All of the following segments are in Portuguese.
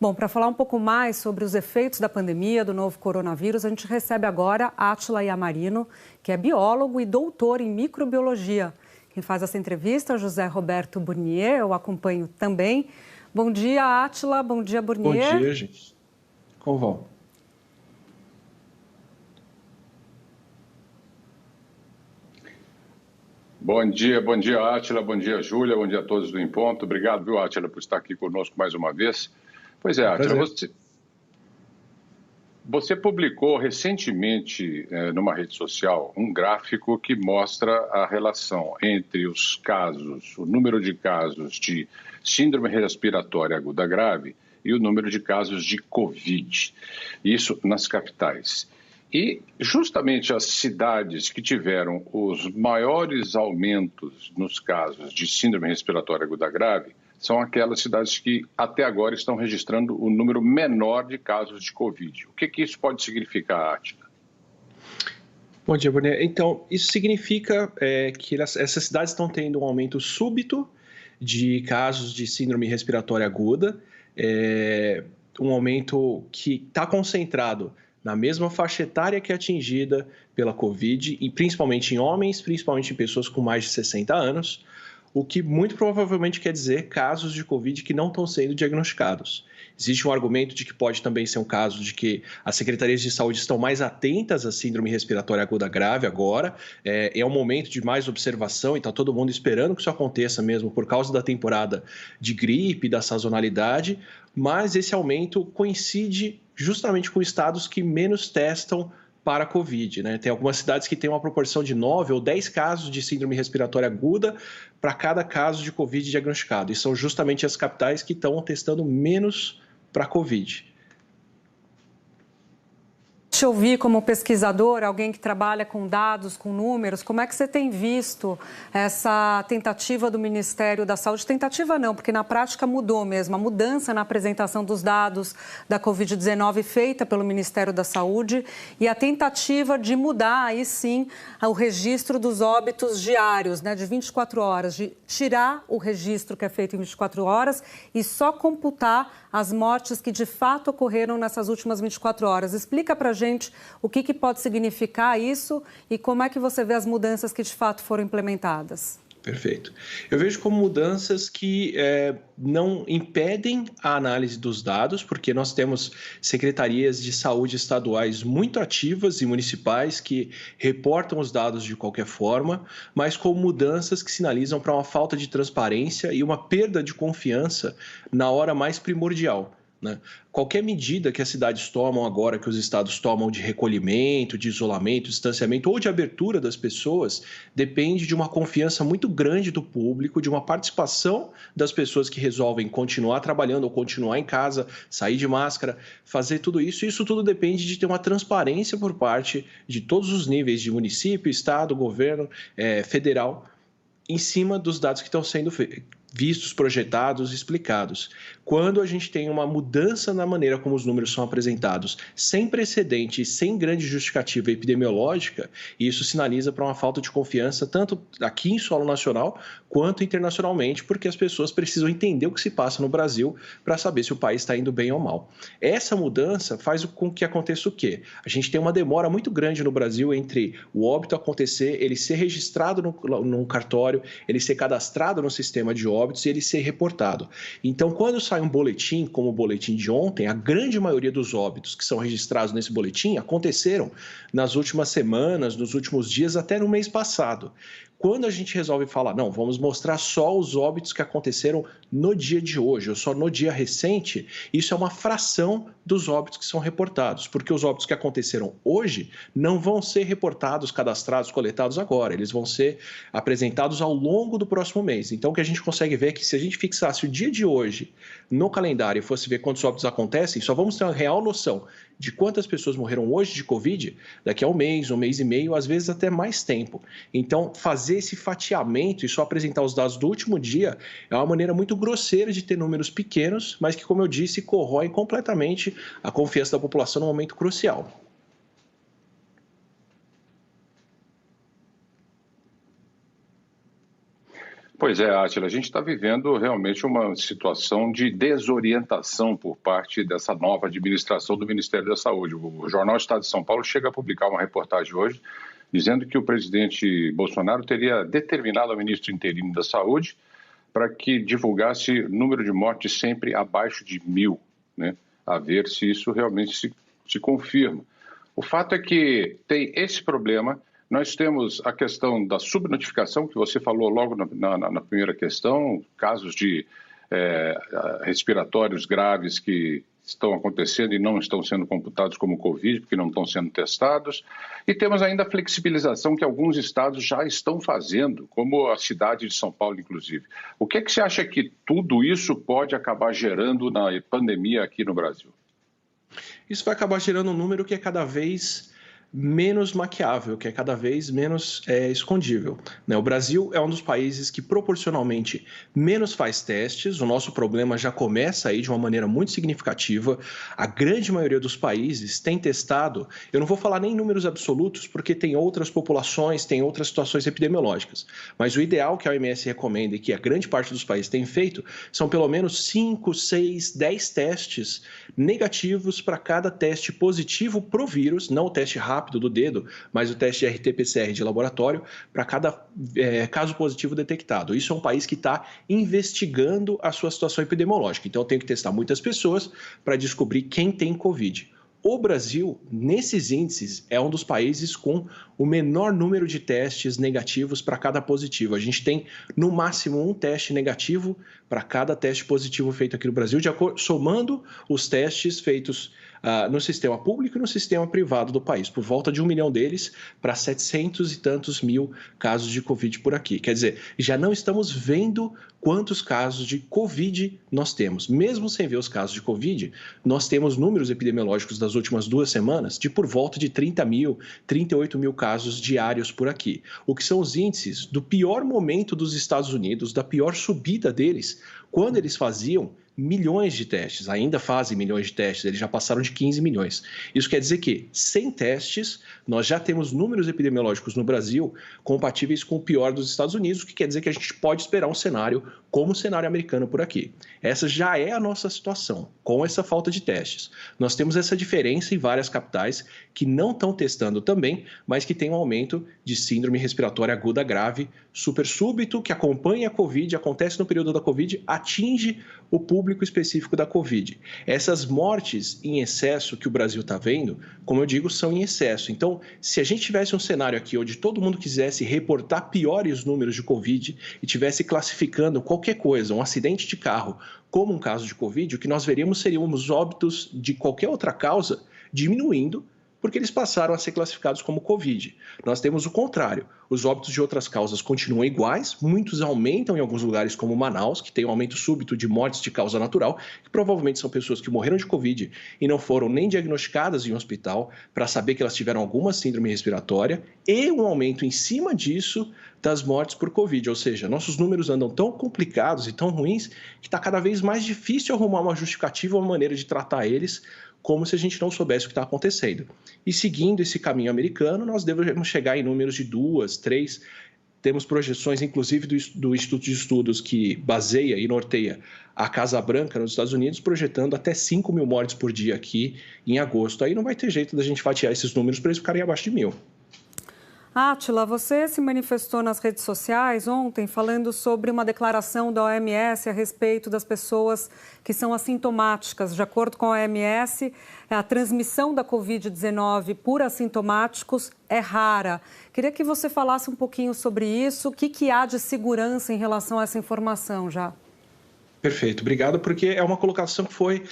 Bom, para falar um pouco mais sobre os efeitos da pandemia do novo coronavírus, a gente recebe agora Átila Yamarino, que é biólogo e doutor em microbiologia. Quem faz essa entrevista é o José Roberto Burnier, eu acompanho também. Bom dia, Átila. Bom dia, Burnier. Bom dia, gente. Como vão? Bom dia, Átila, bom dia, Júlia, bom dia a todos do Em Ponto. Obrigado, viu, Átila, por estar aqui conosco mais uma vez. Pois é, Átila, você publicou recentemente numa rede social um gráfico que mostra a relação entre os casos, o número de casos de síndrome respiratória aguda grave e o número de casos de Covid, isso nas capitais. E justamente as cidades que tiveram os maiores aumentos nos casos de síndrome respiratória aguda grave são aquelas cidades que até agora estão registrando o número menor de casos de Covid. O que isso pode significar, Átila? Bom dia, Bruno. Então, isso significa que essas cidades estão tendo um aumento súbito de casos de síndrome respiratória aguda, um aumento que está concentrado na mesma faixa etária que é atingida pela Covid, e principalmente em homens, principalmente em pessoas com mais de 60 anos, o que muito provavelmente quer dizer casos de Covid que não estão sendo diagnosticados. Existe um argumento de que pode também ser um caso de que as secretarias de saúde estão mais atentas à síndrome respiratória aguda grave agora, é um momento de mais observação e está todo mundo esperando que isso aconteça mesmo por causa da temporada de gripe, da sazonalidade, mas esse aumento coincide justamente com estados que menos testam para a Covid, né? Tem algumas cidades que têm uma proporção de 9 ou 10 casos de síndrome respiratória aguda para cada caso de Covid diagnosticado. E são justamente as capitais que estão testando menos para a Covid. Deixa eu ouvir, como pesquisador, alguém que trabalha com dados, com números, como é que você tem visto essa tentativa do Ministério da Saúde? Tentativa não, porque na prática mudou mesmo, a mudança na apresentação dos dados da Covid-19 feita pelo Ministério da Saúde e a tentativa de mudar, aí sim, o registro dos óbitos diários, né, de 24 horas, de tirar o registro que é feito em 24 horas e só computar as mortes que de fato ocorreram nessas últimas 24 horas. Explica para a gente o que pode significar isso e como é que você vê as mudanças que de fato foram implementadas. Perfeito. Eu vejo como mudanças que não impedem a análise dos dados, porque nós temos secretarias de saúde estaduais muito ativas e municipais que reportam os dados de qualquer forma, mas com mudanças que sinalizam para uma falta de transparência e uma perda de confiança na hora mais primordial, né? Qualquer medida que as cidades tomam agora, que os estados tomam de recolhimento, de isolamento, distanciamento ou de abertura das pessoas, depende de uma confiança muito grande do público, de uma participação das pessoas que resolvem continuar trabalhando ou continuar em casa, sair de máscara, fazer tudo isso. Isso tudo depende de ter uma transparência por parte de todos os níveis, de município, estado, governo, federal, em cima dos dados que estão sendo vistos, projetados, explicados. Quando a gente tem uma mudança na maneira como os números são apresentados, sem precedente e sem grande justificativa epidemiológica, isso sinaliza para uma falta de confiança, tanto aqui em solo nacional, quanto internacionalmente, porque as pessoas precisam entender o que se passa no Brasil para saber se o país está indo bem ou mal. Essa mudança faz com que aconteça o quê? A gente tem uma demora muito grande no Brasil entre o óbito acontecer, ele ser registrado num cartório, ele ser cadastrado no sistema de óbitos e ele ser reportado. Então, quando sai um boletim, como o boletim de ontem, a grande maioria dos óbitos que são registrados nesse boletim aconteceram nas últimas semanas, nos últimos dias, até no mês passado. Quando a gente resolve falar, não, vamos mostrar só os óbitos que aconteceram no dia de hoje, ou só no dia recente, isso é uma fração dos óbitos que são reportados, porque os óbitos que aconteceram hoje não vão ser reportados, cadastrados, coletados agora, eles vão ser apresentados ao longo do próximo mês. Então, o que a gente consegue ver é que se a gente fixasse o dia de hoje no calendário e fosse ver quantos óbitos acontecem, só vamos ter uma real noção de quantas pessoas morreram hoje de Covid daqui a um mês e meio, às vezes até mais tempo. Então, fazer esse fatiamento e só apresentar os dados do último dia é uma maneira muito grosseira de ter números pequenos, mas que, como eu disse, corrói completamente a confiança da população num momento crucial. Pois é, Átila, a gente está vivendo realmente uma situação de desorientação por parte dessa nova administração do Ministério da Saúde. O Jornal Estado de São Paulo chega a publicar uma reportagem hoje dizendo que o presidente Bolsonaro teria determinado ao ministro interino da Saúde para que divulgasse número de mortes sempre abaixo de 1.000, né? A ver se isso realmente se confirma. O fato é que tem esse problema. Nós temos a questão da subnotificação, que você falou logo na primeira questão, casos de respiratórios graves que estão acontecendo e não estão sendo computados como Covid, porque não estão sendo testados. E temos ainda a flexibilização que alguns estados já estão fazendo, como a cidade de São Paulo, inclusive. O que é que você acha que tudo isso pode acabar gerando na pandemia aqui no Brasil? Isso vai acabar gerando um número que é cada vez menos maquiável, que é cada vez menos escondível, né? O Brasil é um dos países que proporcionalmente menos faz testes. O nosso problema já começa aí de uma maneira muito significativa. A grande maioria dos países tem testado. Eu não vou falar nem em números absolutos, porque tem outras populações, tem outras situações epidemiológicas. Mas o ideal que a OMS recomenda e que a grande parte dos países tem feito são pelo menos 5, 6, 10 testes negativos para cada teste positivo pro vírus, não o teste rápido do dedo, mas o teste RT-PCR de laboratório para cada caso positivo detectado. Isso é um país que está investigando a sua situação epidemiológica. Então, eu tenho que testar muitas pessoas para descobrir quem tem Covid. O Brasil, nesses índices, é um dos países com o menor número de testes negativos para cada positivo. A gente tem, no máximo, um teste negativo para cada teste positivo feito aqui no Brasil, somando os testes feitos no sistema público e no sistema privado do país, por volta de 1 milhão deles para 700 e tantos mil casos de Covid por aqui. Quer dizer, já não estamos vendo quantos casos de Covid nós temos. Mesmo sem ver os casos de Covid, nós temos números epidemiológicos das últimas 2 semanas de por volta de 30 mil, 38 mil casos diários por aqui. O que são os índices do pior momento dos Estados Unidos, da pior subida deles, quando eles faziam milhões de testes, ainda fazem milhões de testes, eles já passaram de 15 milhões. Isso quer dizer que, sem testes, nós já temos números epidemiológicos no Brasil compatíveis com o pior dos Estados Unidos, o que quer dizer que a gente pode esperar um cenário como o cenário americano por aqui. Essa já é a nossa situação, com essa falta de testes. Nós temos essa diferença em várias capitais que não estão testando também, mas que tem um aumento de síndrome respiratória aguda grave, super súbito, que acompanha a Covid, acontece no período da Covid, atinge o público específico da Covid. Essas mortes em excesso que o Brasil está vendo, como eu digo, são em excesso. Então, se a gente tivesse um cenário aqui onde todo mundo quisesse reportar piores números de Covid e tivesse classificando qualquer coisa, um acidente de carro, como um caso de Covid, o que nós veríamos seriam os óbitos de qualquer outra causa diminuindo, porque eles passaram a ser classificados como Covid. Nós temos o contrário. Os óbitos de outras causas continuam iguais, muitos aumentam em alguns lugares como Manaus, que tem um aumento súbito de mortes de causa natural, que provavelmente são pessoas que morreram de Covid e não foram nem diagnosticadas em um hospital para saber que elas tiveram alguma síndrome respiratória, e um aumento em cima disso das mortes por Covid. Ou seja, nossos números andam tão complicados e tão ruins que está cada vez mais difícil arrumar uma justificativa, uma maneira de tratar eles como se a gente não soubesse o que está acontecendo. E seguindo esse caminho americano, nós devemos chegar em números de 2, 3. Temos projeções, inclusive, do Instituto de Estudos que baseia e norteia a Casa Branca nos Estados Unidos, projetando até 5 mil mortes por dia aqui em agosto. Aí não vai ter jeito da gente fatiar esses números para eles ficarem abaixo de 1.000. Átila, você se manifestou nas redes sociais ontem falando sobre uma declaração da OMS a respeito das pessoas que são assintomáticas. De acordo com a OMS, a transmissão da Covid-19 por assintomáticos é rara. Queria que você falasse um pouquinho sobre isso. O que há de segurança em relação a essa informação já? Perfeito, obrigado, porque é uma colocação que foi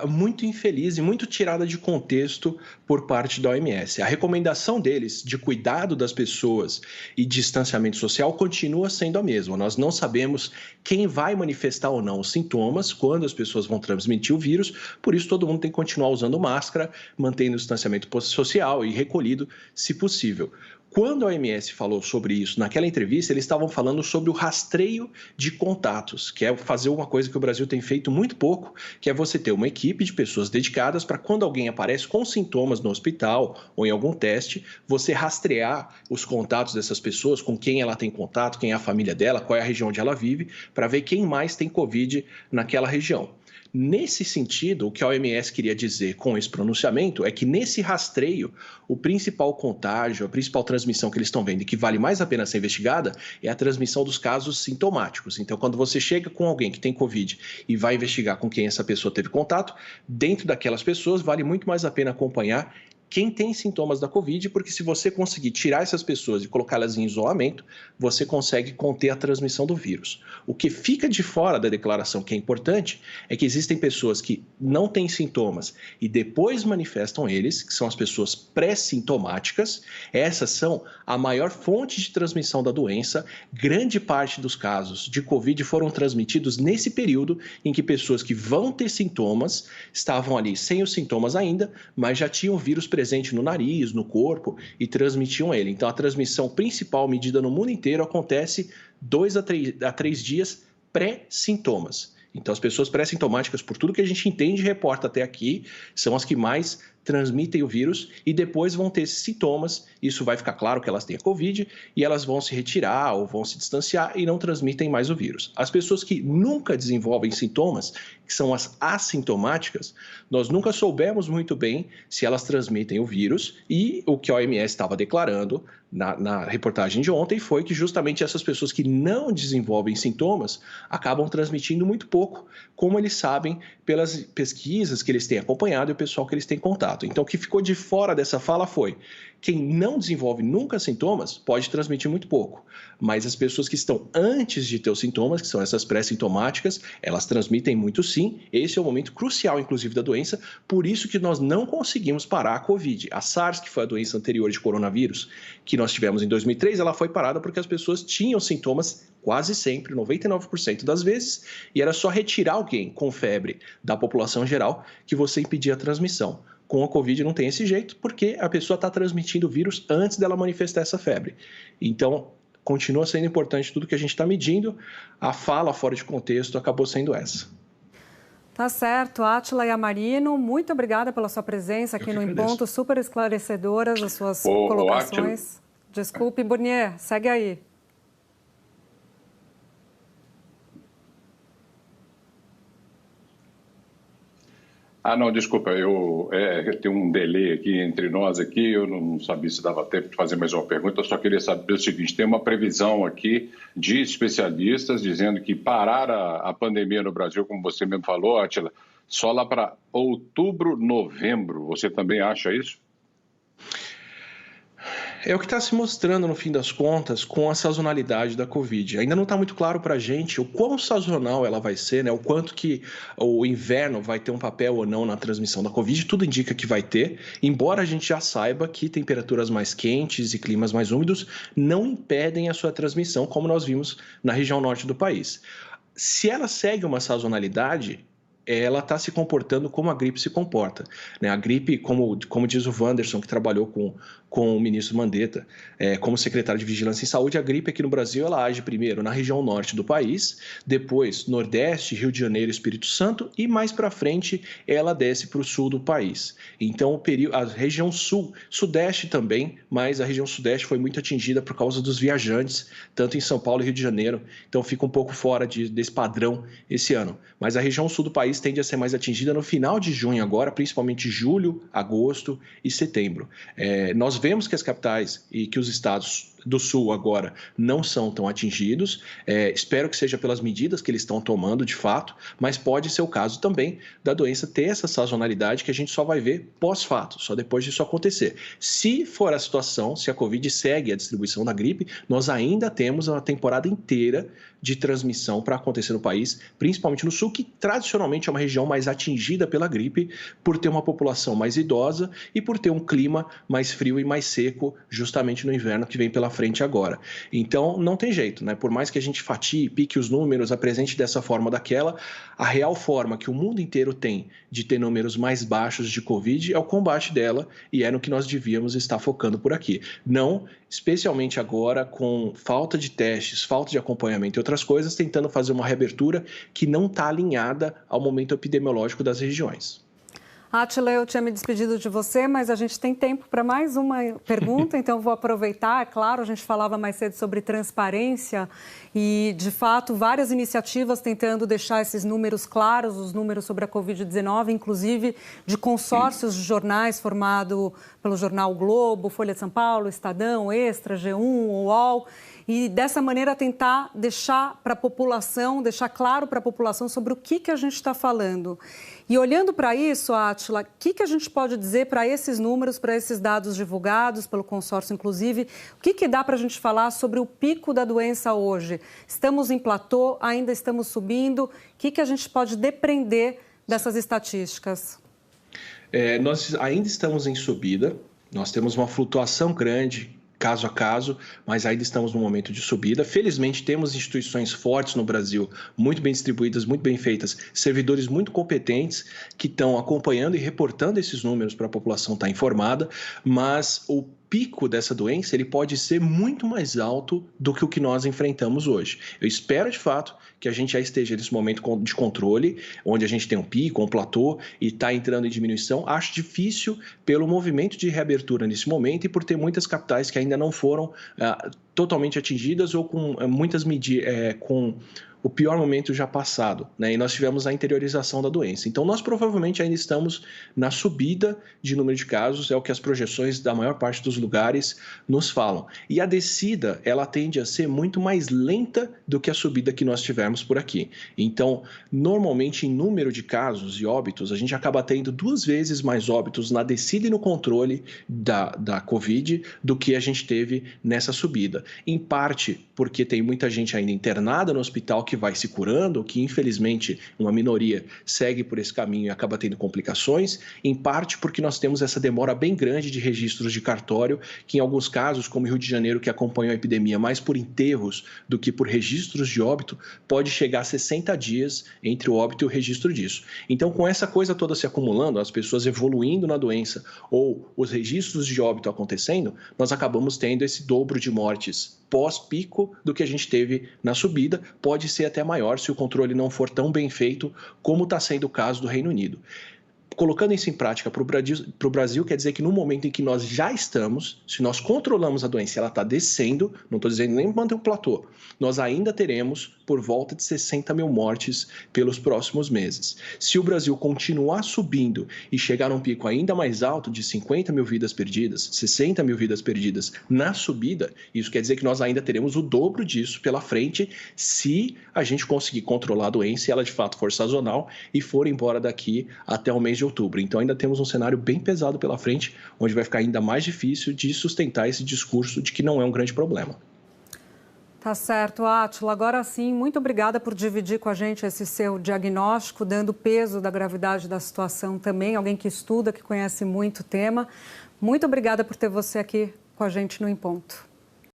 muito infeliz e muito tirada de contexto por parte da OMS. A recomendação deles de cuidado das pessoas e distanciamento social continua sendo a mesma. Nós não sabemos quem vai manifestar ou não os sintomas, quando as pessoas vão transmitir o vírus, por isso todo mundo tem que continuar usando máscara, mantendo o distanciamento social e recolhido, se possível. Quando a OMS falou sobre isso naquela entrevista, eles estavam falando sobre o rastreio de contatos, que é fazer uma coisa que o Brasil tem feito muito pouco, que é você ter uma equipe de pessoas dedicadas para quando alguém aparece com sintomas no hospital ou em algum teste, você rastrear os contatos dessas pessoas, com quem ela tem contato, quem é a família dela, qual é a região onde ela vive, para ver quem mais tem Covid naquela região. Nesse sentido, o que a OMS queria dizer com esse pronunciamento é que nesse rastreio, o principal contágio, a principal transmissão que eles estão vendo e que vale mais a pena ser investigada é a transmissão dos casos sintomáticos. Então, quando você chega com alguém que tem Covid e vai investigar com quem essa pessoa teve contato, dentro daquelas pessoas vale muito mais a pena acompanhar quem tem sintomas da Covid, porque se você conseguir tirar essas pessoas e colocá-las em isolamento, você consegue conter a transmissão do vírus. O que fica de fora da declaração, que é importante, é que existem pessoas que não têm sintomas e depois manifestam eles, que são as pessoas pré-sintomáticas. Essas são a maior fonte de transmissão da doença. Grande parte dos casos de Covid foram transmitidos nesse período em que pessoas que vão ter sintomas estavam ali sem os sintomas ainda, mas já tinham o vírus presente no nariz, no corpo e transmitiam ele. Então, a transmissão principal medida no mundo inteiro acontece 2 a 3 dias pré-sintomas. Então, as pessoas pré-sintomáticas, por tudo que a gente entende e reporta até aqui, são as que mais transmitem o vírus e depois vão ter esses sintomas. Isso vai ficar claro que elas têm a Covid e elas vão se retirar ou vão se distanciar e não transmitem mais o vírus. As pessoas que nunca desenvolvem sintomas, que são as assintomáticas, nós nunca soubemos muito bem se elas transmitem o vírus e o que a OMS estava declarando na reportagem de ontem foi que justamente essas pessoas que não desenvolvem sintomas acabam transmitindo muito pouco, como eles sabem pelas pesquisas que eles têm acompanhado e o pessoal que eles têm contato. Então, o que ficou de fora dessa fala foi: quem não desenvolve nunca sintomas pode transmitir muito pouco, mas as pessoas que estão antes de ter os sintomas, que são essas pré-sintomáticas, elas transmitem muito sim. Esse é o momento crucial, inclusive, da doença, por isso que nós não conseguimos parar a Covid. A SARS, que foi a doença anterior de coronavírus, que nós tivemos em 2003, ela foi parada porque as pessoas tinham sintomas quase sempre, 99% das vezes, e era só retirar alguém com febre da população geral que você impedia a transmissão. Com a Covid não tem esse jeito, porque a pessoa está transmitindo o vírus antes dela manifestar essa febre. Então, continua sendo importante tudo que a gente está medindo. A fala fora de contexto acabou sendo essa. Tá certo. Átila Yamarino, muito obrigada pela sua presença aqui no Em Ponto, super esclarecedoras as suas colocações. Desculpe, Burnier, segue aí. Não, desculpa, eu tenho um delay aqui entre nós aqui, eu não sabia se dava tempo de fazer mais uma pergunta, eu só queria saber o seguinte: tem uma previsão aqui de especialistas dizendo que parar a pandemia no Brasil, como você mesmo falou, Átila, só lá para outubro, novembro. Você também acha isso? É o que está se mostrando, no fim das contas, com a sazonalidade da Covid. Ainda não está muito claro para a gente o quão sazonal ela vai ser, né? O quanto que o inverno vai ter um papel ou não na transmissão da Covid. Tudo indica que vai ter, embora a gente já saiba que temperaturas mais quentes e climas mais úmidos não impedem a sua transmissão, como nós vimos na região norte do país. Se ela segue uma sazonalidade, ela está se comportando como a gripe se comporta, né? A gripe, como diz o Wanderson, que trabalhou com o ministro Mandetta, como secretário de Vigilância em Saúde, a gripe aqui no Brasil ela age primeiro na região norte do país, depois Nordeste, Rio de Janeiro, Espírito Santo e mais para frente ela desce para o sul do país. Então a região sul, sudeste também, mas a região sudeste foi muito atingida por causa dos viajantes, tanto em São Paulo e Rio de Janeiro, então fica um pouco fora desse padrão esse ano. Mas a região sul do país tende a ser mais atingida no final de junho agora, principalmente julho, agosto e setembro. Nós vemos que as capitais e que os estados do sul agora não são tão atingidos, espero que seja pelas medidas que eles estão tomando de fato, mas pode ser o caso também da doença ter essa sazonalidade que a gente só vai ver pós-fato, só depois disso acontecer. Se for a situação, se a Covid segue a distribuição da gripe, nós ainda temos uma temporada inteira de transmissão para acontecer no país, principalmente no sul, que tradicionalmente é uma região mais atingida pela gripe, por ter uma população mais idosa e por ter um clima mais frio e mais seco, justamente no inverno que vem pela frente. frente agora. Então, não tem jeito, né? Por mais que a gente fatie, pique os números, apresente dessa forma ou daquela, a real forma que o mundo inteiro tem de ter números mais baixos de Covid é o combate dela e é no que nós devíamos estar focando por aqui. Não, especialmente agora, com falta de testes, falta de acompanhamento e outras coisas, tentando fazer uma reabertura que não está alinhada ao momento epidemiológico das regiões. Átila, eu tinha me despedido de você, mas a gente tem tempo para mais uma pergunta, então vou aproveitar. É claro, a gente falava mais cedo sobre transparência e, de fato, várias iniciativas tentando deixar esses números claros, os números sobre a Covid-19, inclusive de consórcios de jornais formado pelo jornal Globo, Folha de São Paulo, Estadão, Extra, G1, UOL, e dessa maneira tentar deixar para a população, deixar claro para a população sobre o que a gente está falando. E olhando para isso, Átila, o que a gente pode dizer para esses números, para esses dados divulgados pelo consórcio, inclusive? O que dá para a gente falar sobre o pico da doença hoje? Estamos em platô, ainda estamos subindo? O que a gente pode depreender dessas estatísticas? Nós ainda estamos em subida, nós temos uma flutuação grande, caso a caso, mas ainda estamos num momento de subida. Felizmente, temos instituições fortes no Brasil, muito bem distribuídas, muito bem feitas, servidores muito competentes que estão acompanhando e reportando esses números para a população estar informada, mas o pico dessa doença ele pode ser muito mais alto do que o que nós enfrentamos hoje. Eu espero, de fato, que a gente já esteja nesse momento de controle, onde a gente tem um pico, um platô e está entrando em diminuição. Acho difícil pelo movimento de reabertura nesse momento e por ter muitas capitais que ainda não foram totalmente atingidas ou com muitas medidas, com o pior momento já passado, né? E nós tivemos a interiorização da doença. Então, nós provavelmente ainda estamos na subida de número de casos, é o que as projeções da maior parte dos lugares nos falam. E a descida, ela tende a ser muito mais lenta do que a subida que nós tivemos por aqui. Então, normalmente, em número de casos e óbitos, a gente acaba tendo 2 vezes mais óbitos na descida e no controle da Covid do que a gente teve nessa subida. Em parte, porque tem muita gente ainda internada no hospital que vai se curando, que infelizmente uma minoria segue por esse caminho e acaba tendo complicações, em parte porque nós temos essa demora bem grande de registros de cartório, que em alguns casos, como o Rio de Janeiro, que acompanhou a epidemia mais por enterros do que por registros de óbito, pode chegar a 60 dias entre o óbito e o registro disso. Então, com essa coisa toda se acumulando, as pessoas evoluindo na doença ou os registros de óbito acontecendo, nós acabamos tendo esse dobro de mortes pós-pico do que a gente teve na subida, pode ser até maior se o controle não for tão bem feito como está sendo o caso do Reino Unido. Colocando isso em prática para o Brasil, quer dizer que no momento em que nós já estamos, se nós controlamos a doença e ela está descendo, não estou dizendo nem manter um platô, nós ainda teremos por volta de 60 mil mortes pelos próximos meses. Se o Brasil continuar subindo e chegar num pico ainda mais alto de 50 mil vidas perdidas, 60 mil vidas perdidas na subida, isso quer dizer que nós ainda teremos o dobro disso pela frente se a gente conseguir controlar a doença e ela de fato for sazonal e for embora daqui até o mês de outubro. Então ainda temos um cenário bem pesado pela frente, onde vai ficar ainda mais difícil de sustentar esse discurso de que não é um grande problema. Tá certo, Átila. Agora sim, muito obrigada por dividir com a gente esse seu diagnóstico, dando peso da gravidade da situação também, alguém que estuda, que conhece muito o tema. Muito obrigada por ter você aqui com a gente no Em Ponto.